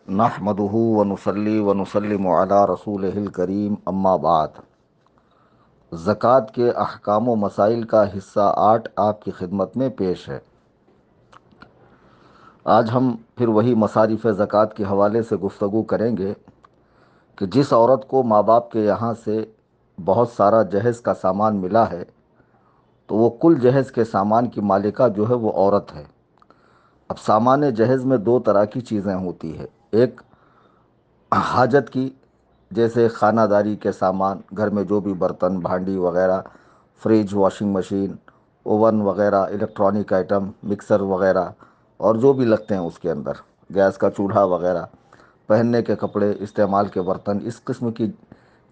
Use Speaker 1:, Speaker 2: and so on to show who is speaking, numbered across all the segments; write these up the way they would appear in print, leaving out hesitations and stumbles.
Speaker 1: نحمدہ ونصلی ونسلم علی رسولہ الکریم اما بعد۔ زکوٰۃ کے احکام و مسائل کا حصہ 8 آپ کی خدمت میں پیش ہے۔ آج ہم پھر وہی مصارف زکوٰۃ کے حوالے سے گفتگو کریں گے کہ جس عورت کو ماں باپ کے یہاں سے بہت سارا جہیز کا سامان ملا ہے تو وہ کل جہیز کے سامان کی مالکہ جو ہے وہ عورت ہے۔ اب سامان جہیز میں دو طرح کی چیزیں ہوتی ہے، ایک حاجت کی، جیسے خانہ داری کے سامان، گھر میں جو بھی برتن بھانڈی وغیرہ، فریج، واشنگ مشین، اوون وغیرہ، الیکٹرانک آئٹم، مکسر وغیرہ اور جو بھی لگتے ہیں اس کے اندر، گیس کا چولہا وغیرہ، پہننے کے کپڑے، استعمال کے برتن، اس قسم کی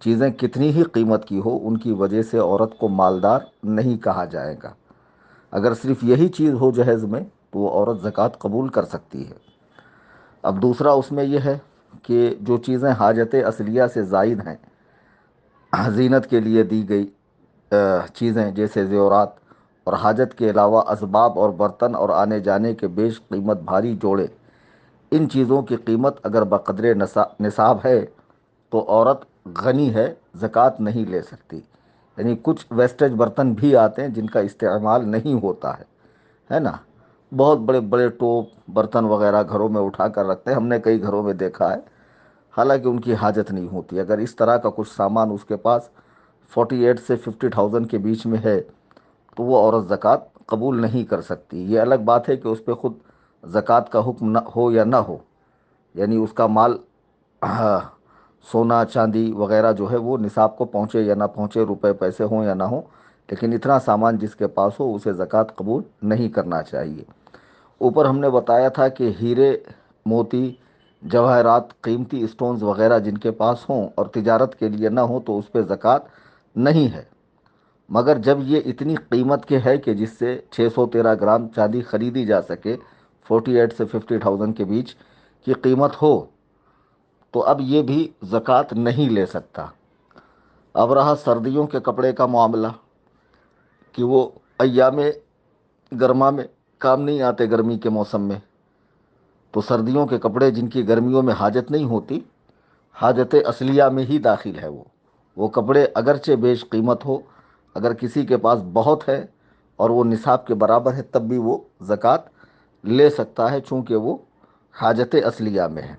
Speaker 1: چیزیں کتنی ہی قیمت کی ہو ان کی وجہ سے عورت کو مالدار نہیں کہا جائے گا۔ اگر صرف یہی چیز ہو جہیز میں تو وہ عورت زکوٰۃ قبول کر سکتی ہے۔ اب دوسرا اس میں یہ ہے کہ جو چیزیں حاجت اصلیہ سے زائد ہیں، زینت کے لیے دی گئی چیزیں جیسے زیورات، اور حاجت کے علاوہ اسباب اور برتن اور آنے جانے کے بیش قیمت بھاری جوڑے، ان چیزوں کی قیمت اگر بقدر نصاب ہے تو عورت غنی ہے، زکوٰۃ نہیں لے سکتی۔ یعنی کچھ ویسٹیج برتن بھی آتے ہیں جن کا استعمال نہیں ہوتا ہے نا، بہت بڑے بڑے ٹوپ برتن وغیرہ گھروں میں اٹھا کر رکھتے ہیں، ہم نے کئی گھروں میں دیکھا ہے، حالانکہ ان کی حاجت نہیں ہوتی۔ اگر اس طرح کا کچھ سامان اس کے پاس 48 سے 50,000 کے بیچ میں ہے تو وہ عورت زکوٰۃ قبول نہیں کر سکتی۔ یہ الگ بات ہے کہ اس پہ خود زکوٰۃ کا حکم نہ ہو یا نہ ہو، یعنی اس کا مال سونا چاندی وغیرہ جو ہے وہ نصاب کو پہنچے یا نہ پہنچے، روپے پیسے ہوں یا نہ ہوں، لیکن اتنا سامان جس کے پاس ہو اسے زکوٰۃ قبول نہیں کرنا چاہیے۔ اوپر ہم نے بتایا تھا کہ ہیرے، موتی، جواہرات، قیمتی اسٹونز وغیرہ جن کے پاس ہوں اور تجارت کے لیے نہ ہوں تو اس پہ زکوٰۃ نہیں ہے، مگر جب یہ اتنی قیمت کے ہے کہ جس سے 613 گرام چاندی خریدی جا سکے، 48 سے 50,000 کے بیچ کی قیمت ہو، تو اب یہ بھی زکوٰۃ نہیں لے سکتا۔ اب رہا سردیوں کے کپڑے کا معاملہ کہ وہ ایام گرما میں کام نہیں آتے، گرمی کے موسم میں، تو سردیوں کے کپڑے جن کی گرمیوں میں حاجت نہیں ہوتی، حاجت اصلیہ میں ہی داخل ہے وہ کپڑے اگرچہ بیش قیمت ہو، اگر کسی کے پاس بہت ہے اور وہ نصاب کے برابر ہے تب بھی وہ زکوٰۃ لے سکتا ہے، چونکہ وہ حاجت اصلیہ میں ہے۔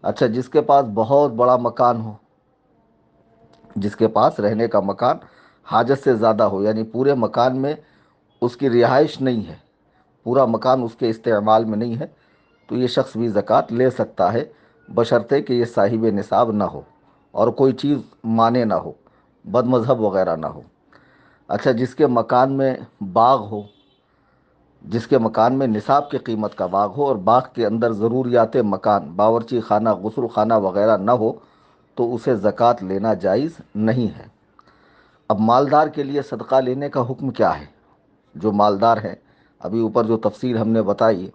Speaker 1: اچھا، جس کے پاس بہت بڑا مکان ہو، جس کے پاس رہنے کا مکان حاجت سے زیادہ ہو، یعنی پورے مکان میں اس کی رہائش نہیں ہے، پورا مکان اس کے استعمال میں نہیں ہے، تو یہ شخص بھی زکوٰۃ لے سکتا ہے، بشرطے کہ یہ صاحب نصاب نہ ہو اور کوئی چیز مانے نہ ہو، بد مذہب وغیرہ نہ ہو۔ اچھا، جس کے مکان میں باغ ہو، جس کے مکان میں نصاب کی قیمت کا باغ ہو اور باغ کے اندر ضروریات مکان، باورچی خانہ، غسل خانہ وغیرہ نہ ہو تو اسے زکوٰۃ لینا جائز نہیں ہے۔ اب مالدار کے لیے صدقہ لینے کا حکم کیا ہے؟ جو مالدار ہیں، ابھی اوپر جو تفصیل ہم نے بتائی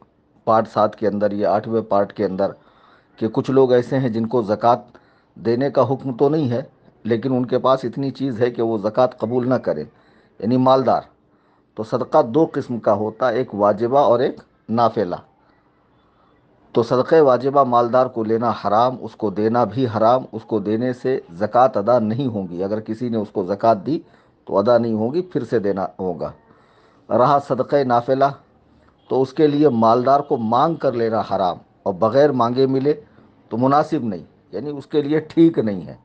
Speaker 1: پارٹ 7 کے اندر، یہ 8ویں پارٹ کے اندر، کہ کچھ لوگ ایسے ہیں جن کو زکوٰۃ دینے کا حکم تو نہیں ہے لیکن ان کے پاس اتنی چیز ہے کہ وہ زکوٰۃ قبول نہ کریں، یعنی مالدار۔ تو صدقہ دو قسم کا ہوتا ہے، ایک واجبہ اور ایک نافلہ۔ تو صدقہ واجبہ مالدار کو لینا حرام، اس کو دینا بھی حرام، اس کو دینے سے زکوٰۃ ادا نہیں ہوگی، اگر کسی نے اس کو زکوٰۃ دی تو ادا نہیں ہوگی، پھر سے دینا ہوگا۔ رہا صدقہ نافلہ، تو اس کے لیے مالدار کو مانگ کر لینا حرام، اور بغیر مانگے ملے تو مناسب نہیں، یعنی اس کے لیے ٹھیک نہیں ہے،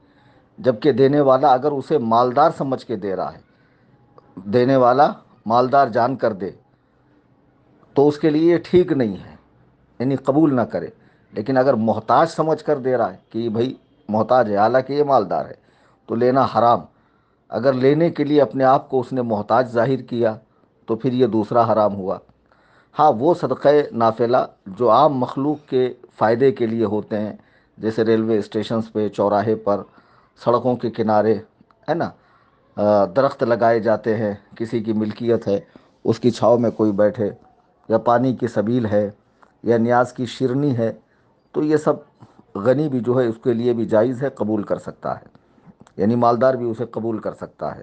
Speaker 1: جبکہ دینے والا اگر اسے مالدار سمجھ کے دے رہا ہے، دینے والا مالدار جان کر دے تو اس کے لیے یہ ٹھیک نہیں ہے، یعنی قبول نہ کرے۔ لیکن اگر محتاج سمجھ کر دے رہا ہے کہ یہ بھائی محتاج ہے حالانکہ یہ مالدار ہے، تو لینا حرام۔ اگر لینے کے لیے اپنے آپ کو اس نے محتاج ظاہر کیا تو پھر یہ دوسرا حرام ہوا۔ ہاں، وہ صدقہ نافلہ جو عام مخلوق کے فائدے کے لیے ہوتے ہیں، جیسے ریلوے اسٹیشنز پہ، چوراہے پر، سڑکوں کے کنارے، ہے نا، درخت لگائے جاتے ہیں، کسی کی ملکیت ہے، اس کی چھاؤں میں کوئی بیٹھے، یا پانی کی سبیل ہے، یا نیاز کی شرنی ہے، تو یہ سب غنی بھی جو ہے اس کے لیے بھی جائز ہے، قبول کر سکتا ہے، یعنی مالدار بھی اسے قبول کر سکتا ہے۔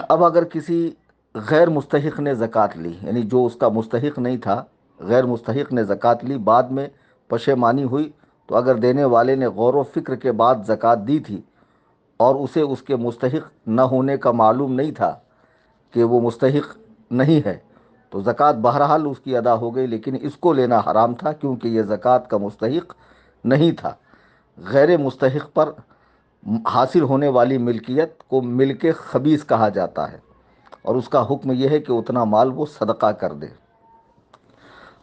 Speaker 1: اب اگر کسی غیر مستحق نے زکوٰۃ لی، یعنی جو اس کا مستحق نہیں تھا، غیر مستحق نے زکوٰۃ لی، بعد میں پشیمانی ہوئی تو اگر دینے والے نے غور و فکر کے بعد زکوٰۃ دی تھی اور اسے اس کے مستحق نہ ہونے کا معلوم نہیں تھا کہ وہ مستحق نہیں ہے تو زکوٰۃ بہرحال اس کی ادا ہو گئی، لیکن اس کو لینا حرام تھا کیونکہ یہ زکوٰۃ کا مستحق نہیں تھا۔ غیر مستحق پر حاصل ہونے والی ملکیت کو ملک خبیث کہا جاتا ہے، اور اس کا حکم یہ ہے کہ اتنا مال وہ صدقہ کر دے۔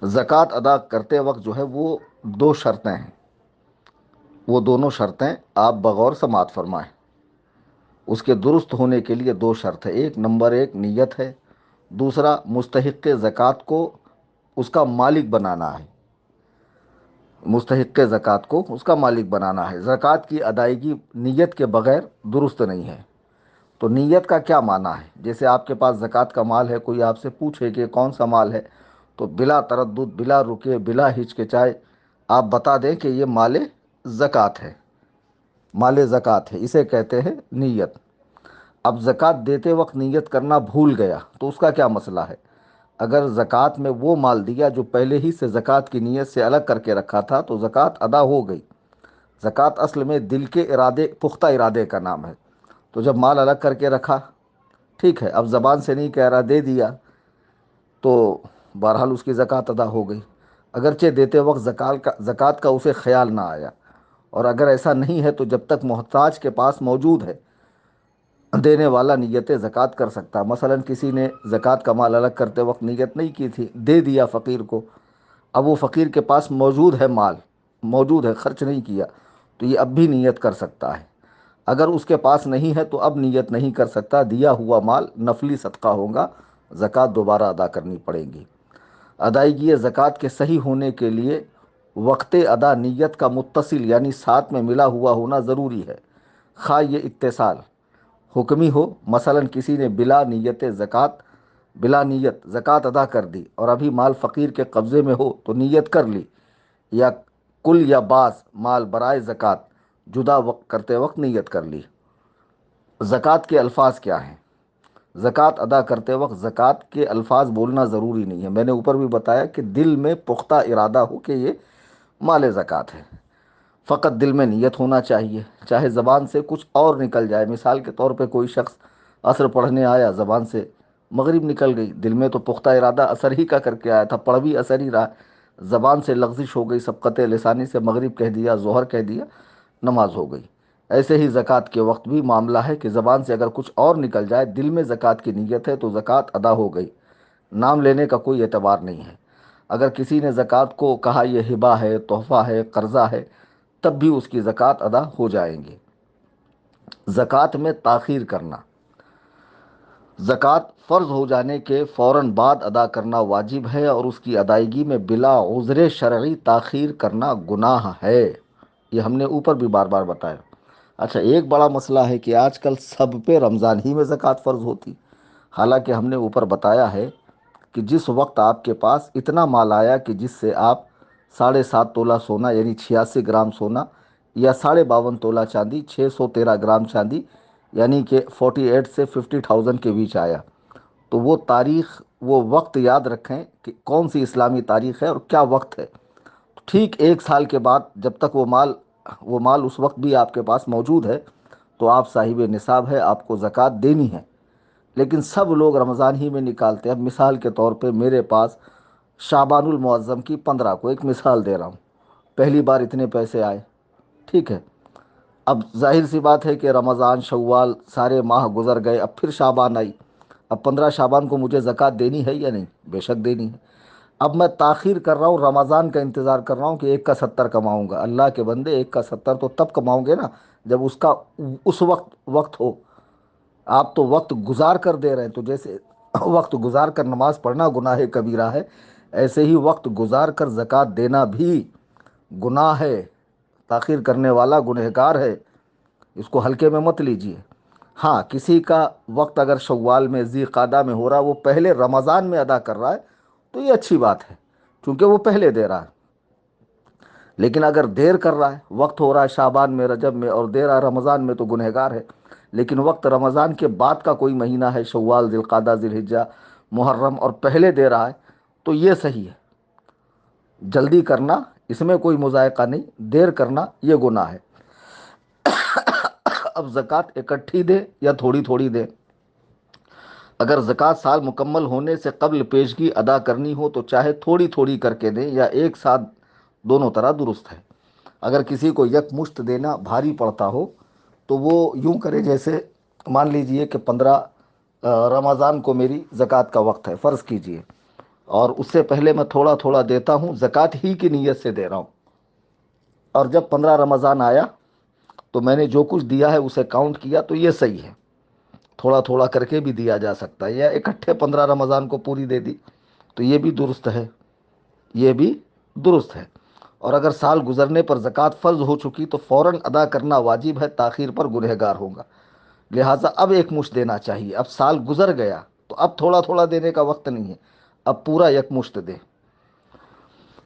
Speaker 1: زکوٰۃ ادا کرتے وقت جو ہے وہ دو شرطیں ہیں، وہ دونوں شرطیں آپ بغور سماعت فرمائیں۔ اس کے درست ہونے کے لیے دو شرط ہے، ایک نمبر ایک نیت ہے، دوسرا مستحق زکوٰۃ کو اس کا مالک بنانا ہے، مستحق زکوٰۃ کو اس کا مالک بنانا ہے۔ زکوٰۃ کی ادائیگی نیت کے بغیر درست نہیں ہے۔ تو نیت کا کیا معنی ہے؟ جیسے آپ کے پاس زکوٰۃ کا مال ہے، کوئی آپ سے پوچھے کہ کون سا مال ہے، تو بلا تردد، بلا رکے، بلا ہچکچائے آپ بتا دیں کہ یہ مال زکوٰۃ ہے، مال زکوٰۃ ہے، اسے کہتے ہیں نیت۔ اب زکوٰۃ دیتے وقت نیت کرنا بھول گیا تو اس کا کیا مسئلہ ہے؟ اگر زکوٰۃ میں وہ مال دیا جو پہلے ہی سے زکوٰۃ کی نیت سے الگ کر کے رکھا تھا تو زکوٰۃ ادا ہو گئی۔ زکوٰۃ اصل میں دل کے ارادے، پختہ ارادے کا نام ہے۔ تو جب مال الگ کر کے رکھا، ٹھیک ہے، اب زبان سے نہیں کہہ رہا، دے دیا، تو بہرحال اس کی زکوٰۃ ادا ہو گئی، اگرچہ دیتے وقت زکوٰۃ کا اسے خیال نہ آیا۔ اور اگر ایسا نہیں ہے تو جب تک محتاج کے پاس موجود ہے دینے والا نیت زکوٰۃ کر سکتا۔ مثلا کسی نے زکوٰۃ کا مال الگ کرتے وقت نیت نہیں کی تھی، دے دیا فقیر کو، اب وہ فقیر کے پاس موجود ہے، مال موجود ہے، خرچ نہیں کیا، تو یہ اب بھی نیت کر سکتا ہے۔ اگر اس کے پاس نہیں ہے تو اب نیت نہیں کر سکتا، دیا ہوا مال نفلی صدقہ ہوگا، زکوٰۃ دوبارہ ادا کرنی پڑے گی۔ ادائیگی زکوٰۃ کے صحیح ہونے کے لیے وقت ادا نیت کا متصل یعنی ساتھ میں ملا ہوا ہونا ضروری ہے، خواہ یہ اتصال حکمی ہو۔ مثلا کسی نے بلا نیت زکوٰۃ ادا کر دی اور ابھی مال فقیر کے قبضے میں ہو تو نیت کر لی، یا کل یا بعض مال برائے زکوٰۃ جدا وقت کرتے وقت نیت کر لی۔ زکوٰۃ کے الفاظ کیا ہیں؟ زکوٰۃ ادا کرتے وقت زکوٰۃ کے الفاظ بولنا ضروری نہیں ہے۔ میں نے اوپر بھی بتایا کہ دل میں پختہ ارادہ ہو کہ یہ مال زکوٰۃ ہے، فقط دل میں نیت ہونا چاہیے، چاہے زبان سے کچھ اور نکل جائے۔ مثال کے طور پہ کوئی شخص عصر پڑھنے آیا، زبان سے مغرب نکل گئی، دل میں تو پختہ ارادہ عصر ہی کا کر کے آیا تھا، پڑھ بھی عصر ہی رہا، زبان سے لغزش ہو گئی، سبقت لسانی سے مغرب کہہ دیا، ظہر کہہ دیا، نماز ہو گئی۔ ایسے ہی زکوٰۃ کے وقت بھی معاملہ ہے کہ زبان سے اگر کچھ اور نکل جائے، دل میں زکوٰۃ کی نیت ہے تو زکوٰۃ ادا ہو گئی، نام لینے کا کوئی اعتبار نہیں ہے۔ اگر کسی نے زکوٰۃ کو کہا یہ ہبہ ہے، تحفہ ہے، قرضہ ہے، تب بھی اس کی زکوٰۃ ادا ہو جائیں گی۔ زکوٰۃ میں تاخیر کرنا، زکوٰۃ فرض ہو جانے کے فوراً بعد ادا کرنا واجب ہے، اور اس کی ادائیگی میں بلا عذر شرعی تاخیر کرنا گناہ ہے۔ یہ ہم نے اوپر بھی بار بار بتایا۔ اچھا، ایک بڑا مسئلہ ہے کہ آج کل سب پہ رمضان ہی میں زکوٰۃ فرض ہوتی، حالانکہ ہم نے اوپر بتایا ہے کہ جس وقت آپ کے پاس اتنا مال آیا کہ جس سے آپ 7.5 تولہ سونا یعنی 86 گرام سونا، یا 52.5 تولہ چاندی 613 گرام چاندی یعنی کہ 48 سے 50,000 کے بیچ آیا، تو وہ تاریخ، وہ وقت یاد رکھیں کہ کون سی اسلامی تاریخ ہے اور کیا وقت ہے۔ ٹھیک 1 سال کے بعد جب تک وہ مال اس وقت بھی آپ کے پاس موجود ہے تو آپ صاحب نصاب ہے، آپ کو زکوٰۃ دینی ہے۔ لیکن سب لوگ رمضان ہی میں نکالتے ہیں۔ اب مثال کے طور پہ میرے پاس شعبان المعظم کی 15 کو ایک مثال دے رہا ہوں، پہلی بار اتنے پیسے آئے، ٹھیک ہے، اب ظاہر سی بات ہے کہ رمضان، شوال، سارے ماہ گزر گئے، اب پھر شعبان آئی، اب 15 شعبان کو مجھے زکوٰۃ دینی ہے یا نہیں؟ بے شک دینی ہے۔ اب میں تاخیر کر رہا ہوں، رمضان کا انتظار کر رہا ہوں کہ 1 کا 70 کماؤں گا۔ اللہ کے بندے، 1 کا 70 تو تب کماؤں گے نا جب اس وقت ہو۔ آپ تو وقت گزار کر دے رہے ہیں، تو جیسے وقت گزار کر نماز پڑھنا گناہ کبیرہ ہے، ایسے ہی وقت گزار کر زکوٰۃ دینا بھی گناہ ہے۔ تاخیر کرنے والا گنہگار ہے، اس کو ہلکے میں مت لیجیے۔ ہاں، کسی کا وقت اگر شوال میں، ذی قعدہ میں ہو رہا، وہ پہلے رمضان میں ادا کر رہا ہے تو یہ اچھی بات ہے کیونکہ وہ پہلے دے رہا ہے۔ لیکن اگر دیر کر رہا ہے، وقت ہو رہا ہے شعبان میں، رجب میں، اور دے رہا ہے رمضان میں، تو گنہگار ہے۔ لیکن وقت رمضان کے بعد کا کوئی مہینہ ہے، شوال، ذی القعدہ، ذی الحجہ، محرم، اور پہلے دے رہا ہے تو یہ صحیح ہے۔ جلدی کرنا اس میں کوئی مذائقہ نہیں، دیر کرنا یہ گناہ ہے۔ اب زکوٰۃ اکٹھی دے یا تھوڑی تھوڑی دے، اگر زکوٰۃ سال مکمل ہونے سے قبل پیشگی ادا کرنی ہو تو چاہے تھوڑی تھوڑی کر کے دیں یا ایک ساتھ، دونوں طرح درست ہے۔ اگر کسی کو یک مشت دینا بھاری پڑتا ہو تو وہ یوں کرے، جیسے مان لیجئے کہ 15 رمضان کو میری زکوٰۃ کا وقت ہے فرض کیجئے، اور اس سے پہلے میں تھوڑا تھوڑا دیتا ہوں، زکوٰۃ ہی کی نیت سے دے رہا ہوں، اور جب 15 رمضان آیا تو میں نے جو کچھ دیا ہے اسے کاؤنٹ کیا، تو یہ صحیح ہے۔ تھوڑا تھوڑا کر کے بھی دیا جا سکتا ہے، یا اکٹھے 15 رمضان کو پوری دے دی تو یہ بھی درست ہے، یہ بھی درست ہے۔ اور اگر سال گزرنے پر زکوٰۃ فرض ہو چکی تو فوراً ادا کرنا واجب ہے، تاخیر پر گنہگار ہوگا۔ لہٰذا اب ایک مشت دینا چاہیے، اب سال گزر گیا تو اب تھوڑا تھوڑا دینے کا وقت نہیں ہے، اب پورا یک مشت دے۔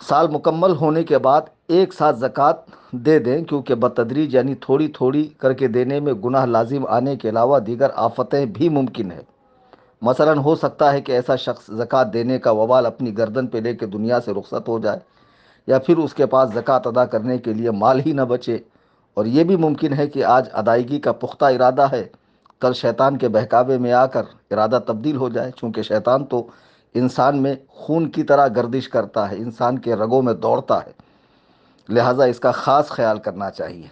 Speaker 1: سال مکمل ہونے کے بعد ایک ساتھ زکوٰۃ دے دیں، کیونکہ بتدریج یعنی تھوڑی تھوڑی کر کے دینے میں گناہ لازم آنے کے علاوہ دیگر آفتیں بھی ممکن ہے۔ مثلاً ہو سکتا ہے کہ ایسا شخص زکوٰۃ دینے کا وبال اپنی گردن پہ لے کے دنیا سے رخصت ہو جائے، یا پھر اس کے پاس زکوٰۃ ادا کرنے کے لیے مال ہی نہ بچے، اور یہ بھی ممکن ہے کہ آج ادائیگی کا پختہ ارادہ ہے، کل شیطان کے بہکاوے میں آ کر ارادہ تبدیل ہو جائے، چونکہ شیطان تو انسان میں خون کی طرح گردش کرتا ہے، انسان کے رگوں میں دوڑتا ہے، لہٰذا اس کا خاص خیال کرنا چاہیے۔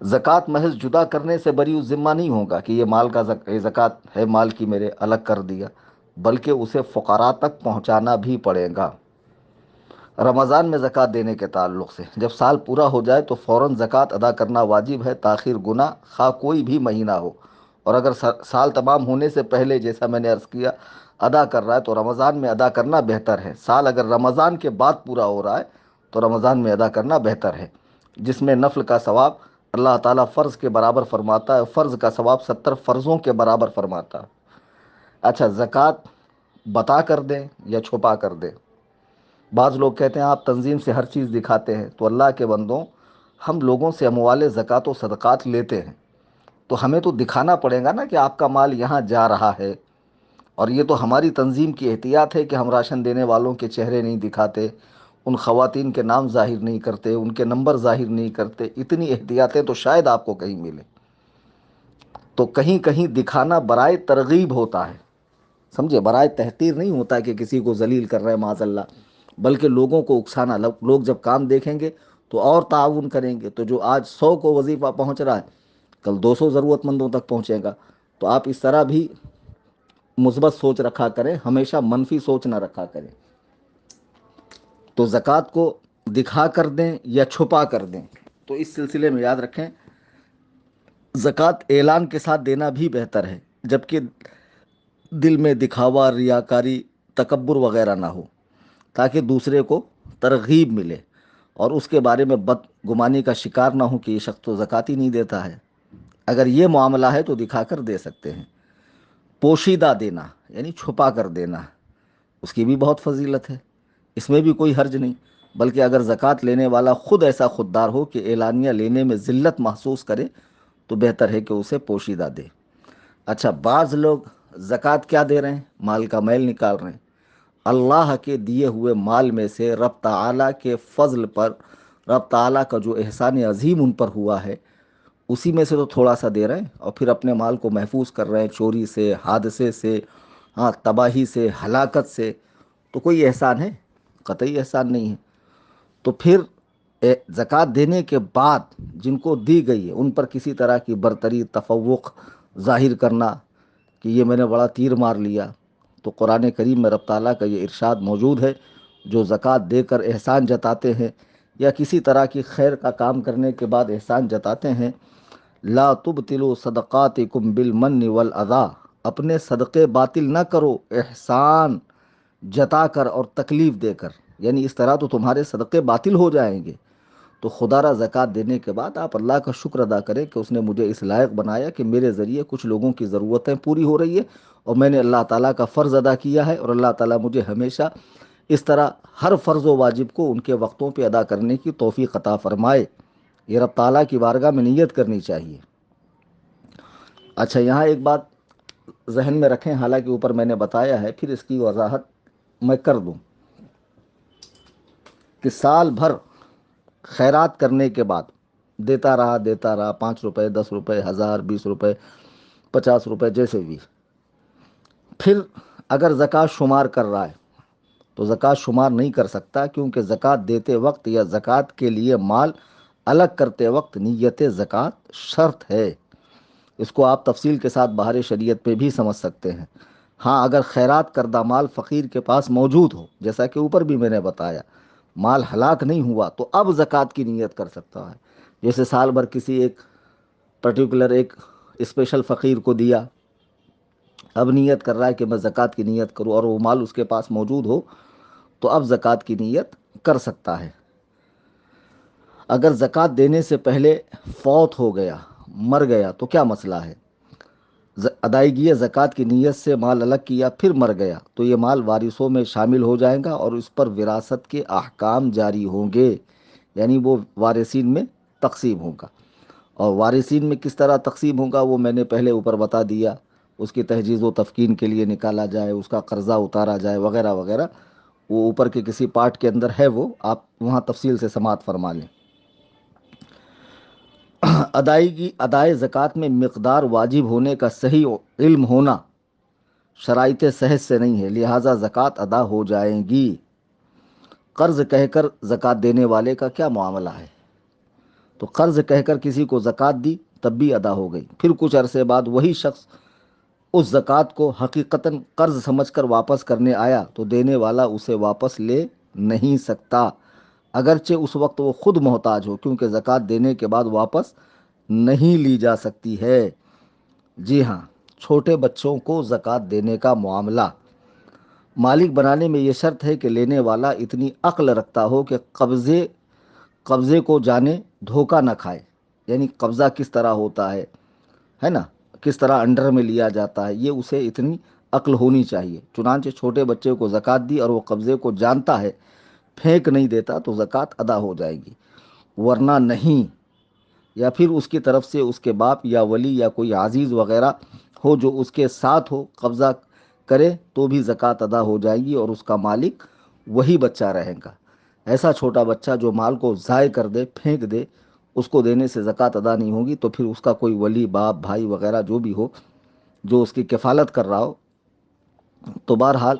Speaker 1: زکوٰۃ محض جدا کرنے سے بری الذمہ نہیں ہوگا کہ یہ مال کا زکوٰۃ ہے، مال کی میرے الگ کر دیا، بلکہ اسے فقراء تک پہنچانا بھی پڑے گا۔ رمضان میں زکوٰۃ دینے کے تعلق سے، جب سال پورا ہو جائے تو فوراً زکوٰۃ ادا کرنا واجب ہے، تاخیر گناہ، خواہ کوئی بھی مہینہ ہو، اور اگر سال تمام ہونے سے پہلے، جیسا میں نے عرض کیا، ادا کر رہا ہے تو رمضان میں ادا کرنا بہتر ہے۔ سال اگر رمضان کے بعد پورا ہو رہا ہے تو رمضان میں ادا کرنا بہتر ہے، جس میں نفل کا ثواب اللہ تعالیٰ فرض کے برابر فرماتا ہے، فرض کا ثواب 70 فرضوں کے برابر فرماتا ہے۔ اچھا، زکوٰۃ بتا کر دیں یا چھپا کر دیں؟ بعض لوگ کہتے ہیں آپ تنظیم سے ہر چیز دکھاتے ہیں، تو اللہ کے بندوں، ہم لوگوں سے اموال زکوٰۃ و صدقات لیتے ہیں، تو ہمیں تو دکھانا پڑے گا نا کہ آپ کا مال یہاں جا رہا ہے، اور یہ تو ہماری تنظیم کی احتیاط ہے کہ ہم راشن دینے والوں کے چہرے نہیں دکھاتے، ان خواتین کے نام ظاہر نہیں کرتے، ان کے نمبر ظاہر نہیں کرتے، اتنی احتیاطیں تو شاید آپ کو کہیں ملے۔ تو کہیں کہیں دکھانا برائے ترغیب ہوتا ہے، سمجھے، برائے تحقیر نہیں ہوتا ہے کہ کسی کو ذلیل کر رہے ہیں معاذ اللہ، بلکہ لوگوں کو اکسانا۔ لوگ جب کام دیکھیں گے تو اور تعاون کریں گے، تو جو آج 100 کو وظیفہ پہنچ رہا ہے کل 200 ضرورت مندوں تک پہنچے گا۔ تو آپ اس طرح بھی مثبت سوچ رکھا کریں، ہمیشہ منفی سوچ نہ رکھا کریں۔ تو زکوٰۃ کو دکھا کر دیں یا چھپا کر دیں، تو اس سلسلے میں یاد رکھیں زکوٰۃ اعلان کے ساتھ دینا بھی بہتر ہے، جبکہ دل میں دکھاوا، ریاکاری، تکبر وغیرہ نہ ہو، تاکہ دوسرے کو ترغیب ملے اور اس کے بارے میں بد گمانی کا شکار نہ ہو کہ یہ شخص تو زکوٰۃ ہی نہیں دیتا ہے۔ اگر یہ معاملہ ہے تو دکھا کر دے سکتے ہیں۔ پوشیدہ دینا یعنی چھپا کر دینا، اس کی بھی بہت فضیلت ہے، اس میں بھی کوئی حرج نہیں، بلکہ اگر زکوٰۃ لینے والا خود ایسا خوددار ہو کہ اعلانیہ لینے میں ذلت محسوس کرے تو بہتر ہے کہ اسے پوشیدہ دے۔ اچھا، بعض لوگ زکوٰۃ کیا دے رہے ہیں؟ مال کا میل نکال رہے ہیں۔ اللہ کے دیے ہوئے مال میں سے رب تعالیٰ کے فضل پر، رب تعالیٰ کا جو احسان عظیم ان پر ہوا ہے، اسی میں سے تو تھوڑا سا دے رہے ہیں، اور پھر اپنے مال کو محفوظ کر رہے ہیں چوری سے، حادثے سے، ہاں تباہی سے، ہلاکت سے۔ تو کوئی احسان ہے؟ قطعی احسان نہیں ہے۔ تو پھر زکوٰۃ دینے کے بعد جن کو دی گئی ہے ان پر کسی طرح کی برتری، تفوق ظاہر کرنا کہ یہ میں نے بڑا تیر مار لیا، تو قرآن کریم میں رب تعالیٰ کا یہ ارشاد موجود ہے، جو زکوٰۃ دے کر احسان جتاتے ہیں یا کسی طرح کی خیر کا کام کرنے کے بعد احسان جتاتے ہیں، لا تبطلوا صدقاتکم بالمن والاذی، اپنے صدقے باطل نہ کرو احسان جتا کر اور تکلیف دے کر، یعنی اس طرح تو تمہارے صدقے باطل ہو جائیں گے۔ تو خدا را زکوٰۃ دینے کے بعد آپ اللہ کا شکر ادا کریں کہ اس نے مجھے اس لائق بنایا کہ میرے ذریعے کچھ لوگوں کی ضرورتیں پوری ہو رہی ہے، اور میں نے اللہ تعالیٰ کا فرض ادا کیا ہے، اور اللہ تعالیٰ مجھے ہمیشہ اس طرح ہر فرض و واجب کو ان کے وقتوں پہ ادا کرنے کی توفیق عطا فرمائے۔ یہ رب تعالیٰ کی بارگاہ میں نیت کرنی چاہیے۔ اچھا، یہاں ایک بات ذہن میں رکھیں، حالانکہ اوپر میں نے بتایا ہے، پھر اس کی وضاحت میں کر دوں۔ کہ سال بھر خیرات کرنے کے بعد دیتا رہا 5 روپے 10 روپے 1000 20 روپے 50 روپے جیسے بھی، پھر اگر زکوٰۃ شمار کر رہا ہے تو زکوٰۃ شمار نہیں کر سکتا، کیونکہ زکوٰۃ دیتے وقت یا زکوٰۃ کے لیے مال الگ کرتے وقت نیت زکوٰۃ شرط ہے۔ اس کو آپ تفصیل کے ساتھ بہار شریعت پہ بھی سمجھ سکتے ہیں۔ ہاں، اگر خیرات کردہ مال فقیر کے پاس موجود ہو، جیسا کہ اوپر بھی میں نے بتایا، مال ہلاک نہیں ہوا، تو اب زکوٰۃ کی نیت کر سکتا ہے۔ جیسے سال بھر کسی ایک پرٹیکولر ایک اسپیشل فقیر کو دیا، اب نیت کر رہا ہے کہ میں زکوٰۃ کی نیت کروں، اور وہ مال اس کے پاس موجود ہو تو اب زکوٰۃ کی نیت کر سکتا ہے۔ اگر زکوٰۃ دینے سے پہلے فوت ہو گیا، مر گیا، تو کیا مسئلہ ہے؟ ادائیگی زکوٰۃ کی نیت سے مال الگ کیا پھر مر گیا تو یہ مال وارثوں میں شامل ہو جائے گا اور اس پر وراثت کے احکام جاری ہوں گے، یعنی وہ وارثین میں تقسیم ہوگا۔ اور وارثین میں کس طرح تقسیم ہوگا وہ میں نے پہلے اوپر بتا دیا، اس کی تجہیز و تفکین کے لیے نکالا جائے، اس کا قرضہ اتارا جائے وغیرہ وغیرہ، وہ اوپر کے کسی پارٹ کے اندر ہے، وہ آپ وہاں تفصیل سے سماعت فرما لیں۔ ادائے زکوٰۃ میں مقدار واجب ہونے کا صحیح علم ہونا شرائط صحت سے نہیں ہے، لہٰذا زکوٰۃ ادا ہو جائے گی۔ قرض کہہ کر زکوٰۃ دینے والے کا کیا معاملہ ہے؟ تو قرض کہہ کر کسی کو زکوٰۃ دی، تب بھی ادا ہو گئی، پھر کچھ عرصے بعد وہی شخص اس زکوٰۃ کو حقیقتاً قرض سمجھ کر واپس کرنے آیا تو دینے والا اسے واپس لے نہیں سکتا، اگرچہ اس وقت وہ خود محتاج ہو، کیونکہ زکوٰۃ دینے کے بعد واپس نہیں لی جا سکتی ہے۔ جی ہاں، چھوٹے بچوں کو زکوٰۃ دینے کا معاملہ مالک بنانے میں یہ شرط ہے کہ لینے والا اتنی عقل رکھتا ہو کہ قبضے کو جانے، دھوکہ نہ کھائے، یعنی قبضہ کس طرح ہوتا ہے نا، کس طرح انڈر میں لیا جاتا ہے، یہ اسے اتنی عقل ہونی چاہیے۔ چنانچہ چھوٹے بچے کو زکوٰۃ دی اور وہ قبضے کو جانتا ہے، پھینک نہیں دیتا، تو زکوٰۃ ادا ہو جائے گی، ورنہ نہیں۔ یا پھر اس کی طرف سے اس کے باپ یا ولی یا کوئی عزیز وغیرہ ہو جو اس کے ساتھ ہو، قبضہ کرے تو بھی زکوٰۃ ادا ہو جائے گی اور اس کا مالک وہی بچہ رہے گا۔ ایسا چھوٹا بچہ جو مال کو ضائع کر دے، پھینک دے، اس کو دینے سے زکوٰۃ ادا نہیں ہوگی، تو پھر اس کا کوئی ولی، باپ، بھائی وغیرہ جو بھی ہو، جو اس کی کفالت کر رہا ہو، تو بہرحال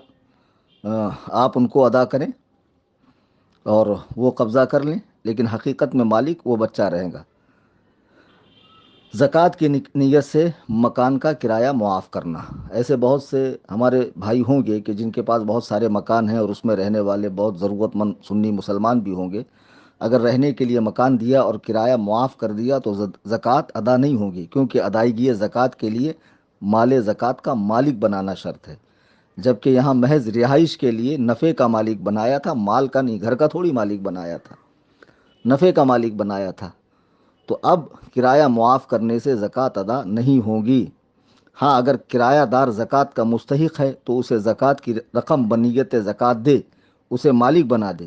Speaker 1: آپ ان کو ادا کریں اور وہ قبضہ کر لیں، لیکن حقیقت میں مالک وہ بچہ رہے گا۔ زکوٰۃ کی نیت سے مکان کا کرایہ معاف کرنا، ایسے بہت سے ہمارے بھائی ہوں گے کہ جن کے پاس بہت سارے مکان ہیں اور اس میں رہنے والے بہت ضرورت مند سنی مسلمان بھی ہوں گے۔ اگر رہنے کے لیے مکان دیا اور کرایہ معاف کر دیا تو زکوٰۃ ادا نہیں ہوگی، کیونکہ ادائیگی زکوٰۃ کے لیے مال زکوٰۃ کا مالک بنانا شرط ہے، جبکہ یہاں محض رہائش کے لیے نفع کا مالک بنایا تھا، مال کا نہیں، گھر کا تھوڑی مالک بنایا تھا، نفع کا مالک بنایا تھا۔ تو اب کرایہ معاف کرنے سے زکوٰۃ ادا نہیں ہوگی۔ ہاں، اگر کرایہ دار زکوٰۃ کا مستحق ہے تو اسے زکوٰۃ کی رقم بنیت زکوٰۃ دے، اسے مالک بنا دے،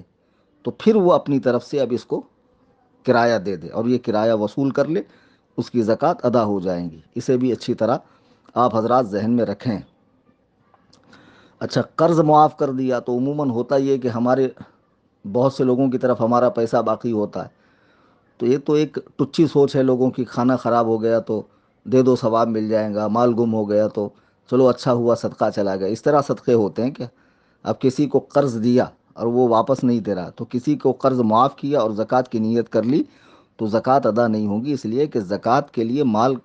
Speaker 1: تو پھر وہ اپنی طرف سے اب اس کو کرایہ دے دے اور یہ کرایہ وصول کر لے، اس کی زکوٰۃ ادا ہو جائیں گی۔ اسے بھی اچھی طرح آپ حضرات ذہن میں رکھیں۔ اچھا، قرض معاف کر دیا تو عموماً ہوتا یہ کہ ہمارے بہت سے لوگوں کی طرف ہمارا پیسہ باقی ہوتا ہے، تو یہ تو ایک ٹچی سوچ ہے لوگوں کی، کھانا خراب ہو گیا تو دے دو ثواب مل جائے گا، مال گم ہو گیا تو چلو اچھا ہوا صدقہ چلا گیا، اس طرح صدقے ہوتے ہیں کیا؟ اب کسی کو قرض دیا اور وہ واپس نہیں دے رہا، تو کسی کو قرض معاف کیا اور زکوٰۃ کی نیت کر لی تو زکوٰۃ ادا نہیں ہوگی، اس لیے کہ زکوٰۃ کے لیے مال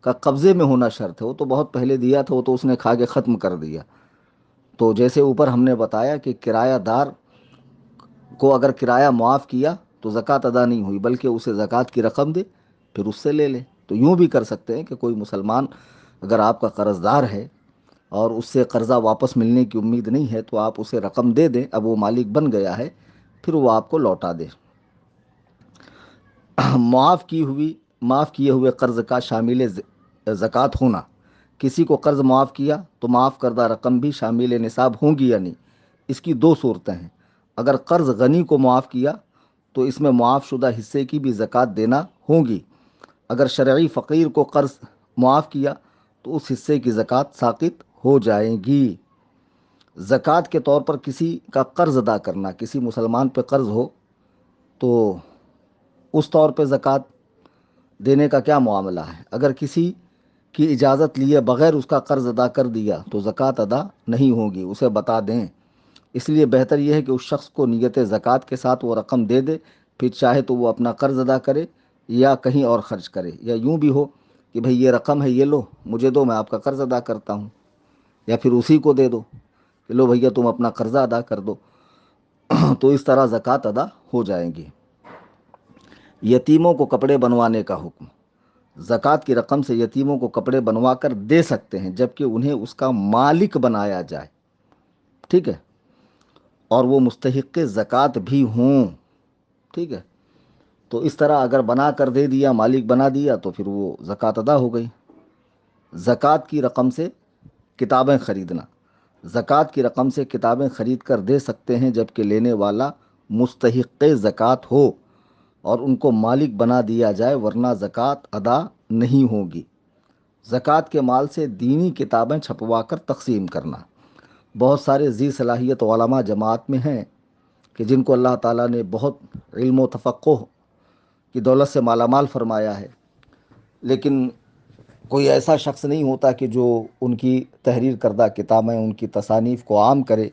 Speaker 1: کا قبضے میں ہونا شرط ہے، وہ تو بہت پہلے دیا تھا، وہ تو اس نے کھا کے ختم کر دیا۔ تو جیسے اوپر ہم نے بتایا کہ کرایہ دار کو اگر کرایہ معاف کیا تو زکوٰۃ ادا نہیں ہوئی، بلکہ اسے زکوٰۃ کی رقم دے، پھر اس سے لے لے۔ تو یوں بھی کر سکتے ہیں کہ کوئی مسلمان اگر آپ کا قرض دار ہے اور اس سے قرضہ واپس ملنے کی امید نہیں ہے تو آپ اسے رقم دے دیں، اب وہ مالک بن گیا ہے، پھر وہ آپ کو لوٹا دے۔ معاف کیے ہوئے قرض کا شامل زکوٰۃ ہونا، کسی کو قرض معاف کیا تو معاف کردہ رقم بھی شامل نصاب ہوں گی یا نہیں؟ اس کی دو صورتیں ہیں۔ اگر قرض غنی کو معاف کیا تو اس میں معاف شدہ حصے کی بھی زکوٰۃ دینا ہوگی، اگر شرعی فقیر کو قرض معاف کیا تو اس حصے کی زکوٰۃ ساقط ہو جائے گی۔ زکوٰۃ کے طور پر کسی کا قرض ادا کرنا، کسی مسلمان پہ قرض ہو تو اس طور پہ زکوٰۃ دینے کا کیا معاملہ ہے؟ اگر کسی کی اجازت لیے بغیر اس کا قرض ادا کر دیا تو زکوٰۃ ادا نہیں ہوگی، اسے بتا دیں۔ اس لیے بہتر یہ ہے کہ اس شخص کو نیت زکوٰۃ کے ساتھ وہ رقم دے دے، پھر چاہے تو وہ اپنا قرض ادا کرے یا کہیں اور خرچ کرے، یا یوں بھی ہو کہ بھئی یہ رقم ہے، یہ لو مجھے دو، میں آپ کا قرض ادا کرتا ہوں، یا پھر اسی کو دے دو کہ لو بھیا تم اپنا قرضہ ادا کر دو۔ تو اس طرح زکوٰۃ ادا ہو جائیں گی۔ یتیموں کو کپڑے بنوانے کا حکم۔ زکوٰۃ کی رقم سے یتیموں کو کپڑے بنوا کر دے سکتے ہیں، جبکہ انہیں اس کا مالک بنایا جائے، ٹھیک ہے، اور وہ مستحق زکوٰۃ بھی ہوں، ٹھیک ہے۔ تو اس طرح اگر بنا کر دے دیا، مالک بنا دیا، تو پھر وہ زکوٰۃ ادا ہو گئی۔ زکوٰۃ کی رقم سے کتابیں خریدنا۔ زکوٰۃ کی رقم سے کتابیں خرید کر دے سکتے ہیں، جبکہ لینے والا مستحق زکوٰۃ ہو اور ان کو مالک بنا دیا جائے، ورنہ زکوٰۃ ادا نہیں ہوگی۔ زکوٰۃ کے مال سے دینی کتابیں چھپوا کر تقسیم کرنا۔ بہت سارے ذی صلاحیت علماء جماعت میں ہیں کہ جن کو اللہ تعالیٰ نے بہت علم و تفقہ کی دولت سے مالا مال فرمایا ہے، لیکن کوئی ایسا شخص نہیں ہوتا کہ جو ان کی تحریر کردہ کتابیں، ان کی تصانیف کو عام کرے۔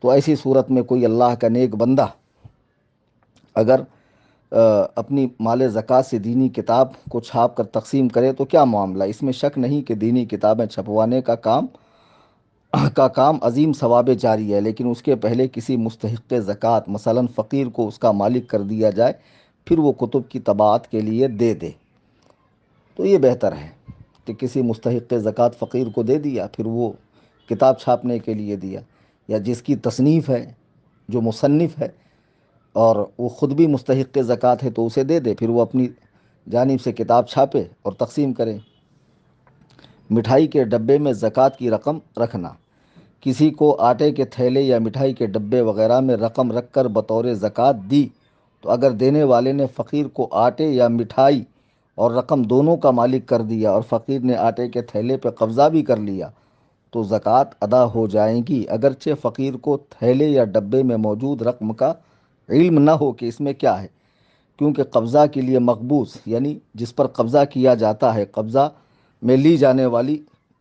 Speaker 1: تو ایسی صورت میں کوئی اللہ کا نیک بندہ اگر اپنی مال زکوٰۃ سے دینی کتاب کو چھاپ کر تقسیم کرے تو کیا معاملہ؟ اس میں شک نہیں کہ دینی کتابیں چھپوانے کا کام عظیم ثواب جاری ہے، لیکن اس کے پہلے کسی مستحق زکوٰۃ مثلا فقیر کو اس کا مالک کر دیا جائے، پھر وہ کتب کی طباعت کے لیے دے دے۔ تو یہ بہتر ہے کہ کسی مستحق زکوٰۃ فقیر کو دے دیا، پھر وہ کتاب چھاپنے کے لیے دیا، یا جس کی تصنیف ہے، جو مصنف ہے اور وہ خود بھی مستحق زکوٰۃ ہے تو اسے دے دے، پھر وہ اپنی جانب سے کتاب چھاپے اور تقسیم کرے۔ مٹھائی کے ڈبے میں زکوٰۃ کی رقم رکھنا۔ کسی کو آٹے کے تھیلے یا مٹھائی کے ڈبے وغیرہ میں رقم رکھ کر بطور زکوٰۃ دی، تو اگر دینے والے نے فقیر کو آٹے یا مٹھائی اور رقم دونوں کا مالک کر دیا اور فقیر نے آٹے کے تھیلے پہ قبضہ بھی کر لیا، تو زکوٰۃ ادا ہو جائے گی، اگرچہ فقیر کو تھیلے یا ڈبے میں موجود رقم کا علم نہ ہو کہ اس میں کیا ہے، کیونکہ قبضہ کے لیے مقبوض یعنی جس پر قبضہ کیا جاتا ہے، قبضہ میں لی جانے والی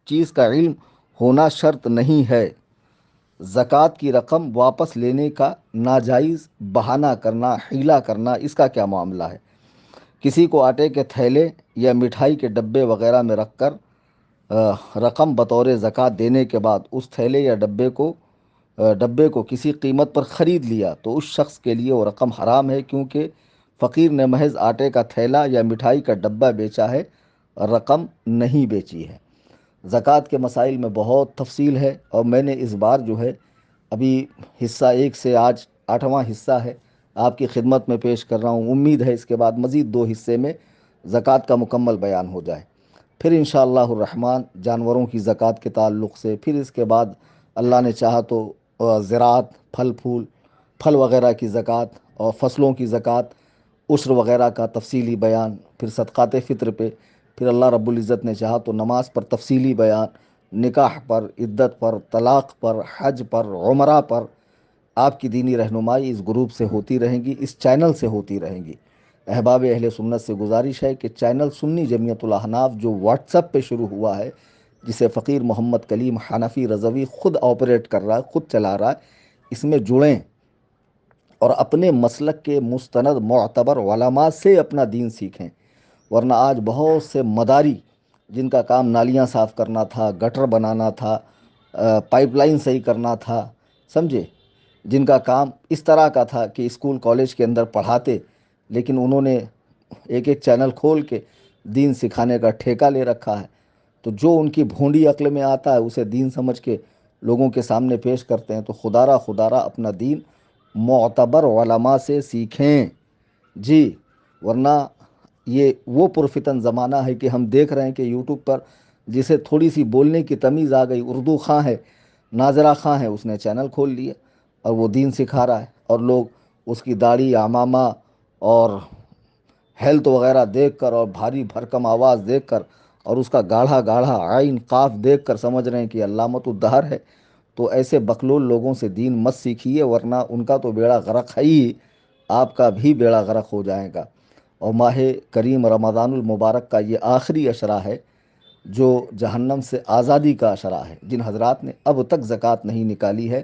Speaker 1: چیز کا علم ہونا شرط نہیں ہے۔ زکوٰۃ کی رقم واپس لینے کا ناجائز بہانہ کرنا، حیلہ کرنا، اس کا کیا معاملہ ہے؟ کسی کو آٹے کے تھیلے یا مٹھائی کے ڈبے وغیرہ میں رکھ کر رقم بطور زکوٰۃ دینے کے بعد اس تھیلے یا ڈبے کو کسی قیمت پر خرید لیا، تو اس شخص کے لیے وہ رقم حرام ہے، کیونکہ فقیر نے محض آٹے کا تھیلا یا مٹھائی کا ڈبہ بیچا ہے، رقم نہیں بیچی ہے۔ زکوٰۃ کے مسائل میں بہت تفصیل ہے، اور میں نے اس بار جو ہے ابھی حصہ 1 سے آج 8واں حصہ ہے آپ کی خدمت میں پیش کر رہا ہوں۔ امید ہے اس کے بعد مزید 2 حصے میں زکوٰۃ کا مکمل بیان ہو جائے، پھر انشاءاللہ الرحمن جانوروں کی زکوٰۃ کے تعلق سے، پھر اس کے بعد اللہ نے چاہا تو زراعت، پھل وغیرہ کی زکوٰۃ اور فصلوں کی زکوٰۃ، عشر وغیرہ کا تفصیلی بیان، پھر صدقات فطر پہ، پھر اللہ رب العزت نے چاہا تو نماز پر تفصیلی بیان، نکاح پر، عدت پر، طلاق پر، حج پر، عمرہ پر آپ کی دینی رہنمائی اس گروپ سے ہوتی رہیں گی، اس چینل سے ہوتی رہیں گی۔ احباب اہل سنت سے گزارش ہے کہ چینل سنی جمعیت الاحناف جو واٹس ایپ پہ شروع ہوا ہے، جسے فقیر محمد کلیم حنفی رضوی خود آپریٹ کر رہا ہے، خود چلا رہا ہے، اس میں جڑیں اور اپنے مسلک کے مستند معتبر علماء سے اپنا دین سیکھیں، ورنہ آج بہت سے مداری جن کا کام نالیاں صاف کرنا تھا، گٹر بنانا تھا، پائپ لائن صحیح کرنا تھا، سمجھے، جن کا کام اس طرح کا تھا کہ اسکول کالج کے اندر پڑھاتے، لیکن انہوں نے ایک ایک چینل کھول کے دین سکھانے کا ٹھیکہ لے رکھا ہے، تو جو ان کی بھونڈی عقل میں آتا ہے اسے دین سمجھ کے لوگوں کے سامنے پیش کرتے ہیں۔ تو خدا را اپنا دین معتبر علماء سے سیکھیں جی، ورنہ یہ وہ پرفتن زمانہ ہے کہ ہم دیکھ رہے ہیں کہ یوٹیوب پر جسے تھوڑی سی بولنے کی تمیز آ گئی، اردو خاں ہے، ناظرہ خاں ہے، اس نے چینل کھول لیا اور وہ دین سکھا رہا ہے، اور لوگ اس کی داڑھی، عمامہ اور ہیلتھ وغیرہ دیکھ کر اور بھاری بھرکم آواز دیکھ کر اور اس کا گاڑھا گاڑھا عین قاف دیکھ کر سمجھ رہے ہیں کہ علامت الدہر ہے۔ تو ایسے بکلول لوگوں سے دین مت سیکھیے، ورنہ ان کا تو بیڑا غرق ہے ہی، آپ کا بھی بیڑا غرق ہو جائے گا۔ اور ماہ کریم رمضان المبارک کا یہ آخری عشرہ ہے جو جہنم سے آزادی کا عشرہ ہے۔ جن حضرات نے اب تک زکوٰۃ نہیں نکالی ہے،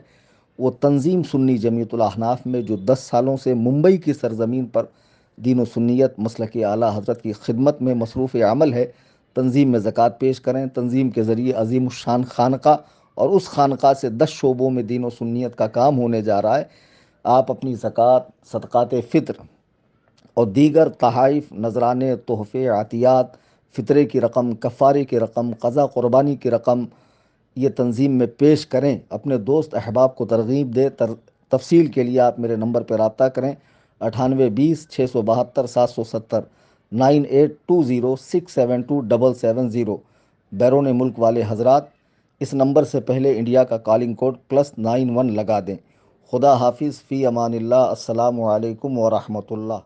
Speaker 1: وہ تنظیم سنی جمیعت الاحناف میں جو 10 سالوں سے ممبئی کی سرزمین پر دین و سنیت مسلک اعلیٰ حضرت کی خدمت میں مصروف عمل ہے، تنظیم میں زکوٰۃ پیش کریں۔ تنظیم کے ذریعے عظیم الشان خانقاہ اور اس خانقاہ سے 10 شعبوں میں دین و سنیت کا کام ہونے جا رہا ہے۔ آپ اپنی زکوٰۃ، صدقات فطر اور دیگر تحائف، نذرانے، تحفے، عطیات، فطرے کی رقم، کفارے کی رقم، قضا قربانی کی رقم یہ تنظیم میں پیش کریں۔ اپنے دوست احباب کو ترغیب دیں۔ تفصیل کے لیے آپ میرے نمبر پر رابطہ کریں، 9820 672 770، 9820672770۔ بیرون ملک والے حضرات اس نمبر سے پہلے انڈیا کا کالنگ کوڈ +91 لگا دیں۔ خدا حافظ، فی امان اللہ، السلام علیکم ورحمۃ اللہ۔